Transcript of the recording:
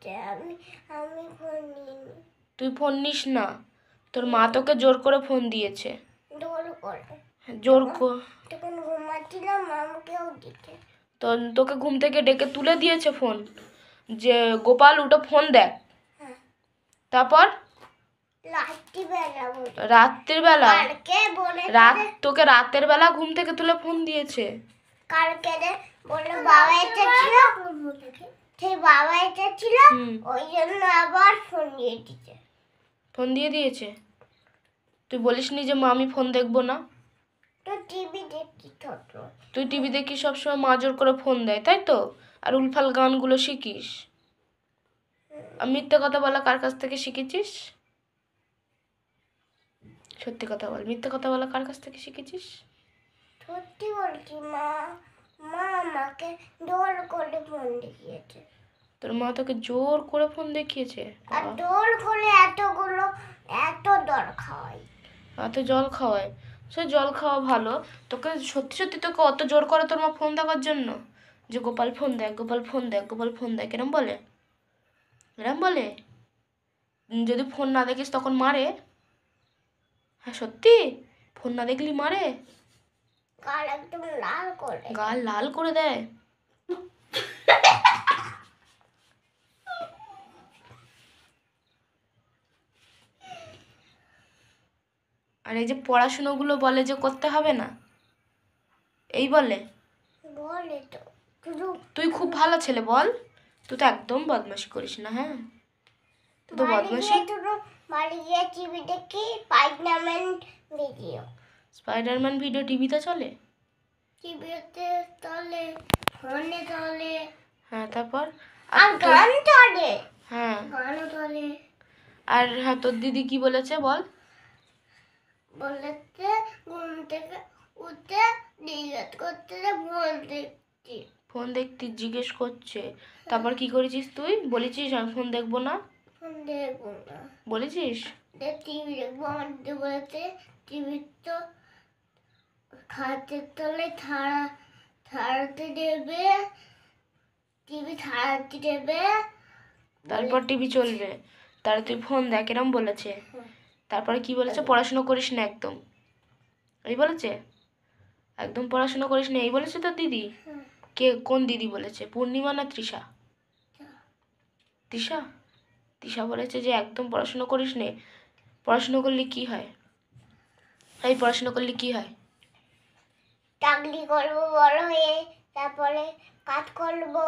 দিয়েছে, আমি আমি ফোন নিইনি। তুই ফোন নিস না, তোর মা তোকে জোর করে ফোন দিয়েছে। জোর করে জোর তখন ঘুমাচ্ছিলাম, আমাকেও দিতে। তো তোকে ঘুম থেকে ডেকে তুলে দিয়েছে ফোন, যে গোপাল উঠে ফোন দেখ। হ্যাঁ, তারপর রাত্রিবেলা রাত্রির বেলা কালকে বলেছে তোকে রাতের বেলা ঘুম থেকে তুলে ফোন দিয়েছে। কালকে বললো বাবা এসেছিল, সেই বাবা এসেছিল, ওই জন্য আবার ফোন দিয়ে দিয়েছে। ফোন দিয়ে দিয়েছে? তুই বলিসনি যে মা আমি ফোন দেখবো না? তো টিভি দেখি ছোট। তুই টিভি দেখি সবসময় মা জোর করে ফোন দেয়, তাই তো? আর উলফাল গানগুলো শিখিস। আর মিথ্যে কথা বলা কার কাছ থেকে শিখেছিস? সত্যি কথা বল, মিথ্যে কথা বলা কার কাছ থেকে শিখেছিস? সত্যি বলছি, মা মা আমাকে জোর করে ফোন দেখিয়েছে। তোর মা তোকে জোর করে ফোন দেখিয়েছে? আর জোর করে এত জল খাওয়াই। এত জল খাওয়ায়? সে জল খাওয়া ভালো, তোকে সত্যি সত্যি তোকে অত জোর করে তোর মা ফোন দেখার জন্য, যে গোপাল ফোন দেখ, গোপাল ফোন দেখ, গোপাল ফোন দেখ, এরম বলে? এরম বলে? যদি ফোন না দেখিস তখন মারে? হ্যাঁ সত্যি? ফোন না দেখলি মারে? গাল একদম লাল করে, গাল লাল করে দেয়? আর এই যে পড়াশুনোগুলো বলে যে করতে হবে না, এই বলে? বলে তো তুই খুব ভালো ছেলে বল, তুই তো একদম বদমাশি করিস না। হ্যাঁ তুই তো বদমাশি। বাড়ি গিয়ে টিভি দেখি স্পাইডারম্যান ভিডিও। স্পাইডারম্যান ভিডিও টিভিতে চলে? টিভিতে চলে, ফোনে চলে। হ্যাঁ তারপর? আর গান চলে। হ্যাঁ গানও চলে। আর হ্যাঁ তোর দিদি কি বলেছে বল? বলেছে ঘুম থেকে উঠে জিজ্ঞেস করতে ফোন দেখছি। ফোন দেখতে জিজ্ঞেস করছে, তারপর কি করেছিস তুই? বলেছিস আমি ফোন দেখবো না? ফোন দেখবো না বলেছিস? টিভি দেখবো। আমার দিদি বলেছে টিভি তো খাটের তলে ছাড়াতে দেবে, টিভি ছাড়াতে দেবে, তারপর টিভি চলবে, তাহলে তুই ফোন দেখ, এরম বলেছে? তারপরে কি বলেছে? পড়াশোনা করিস না একদম, এই বলেছে? একদম পড়াশোনা করিস না এই বলেছে তোর দিদি? কে, কোন দিদি বলেছে? পূর্ণিমা না তৃষা? তৃষা? তৃষা বলেছে যে একদম পড়াশোনা করিস নে। পড়াশোনা করলে কি হয়? এই পড়াশোনা করলে কি হয়? চাকরি করবো বড় হয়ে, তারপরে কাজ করবো।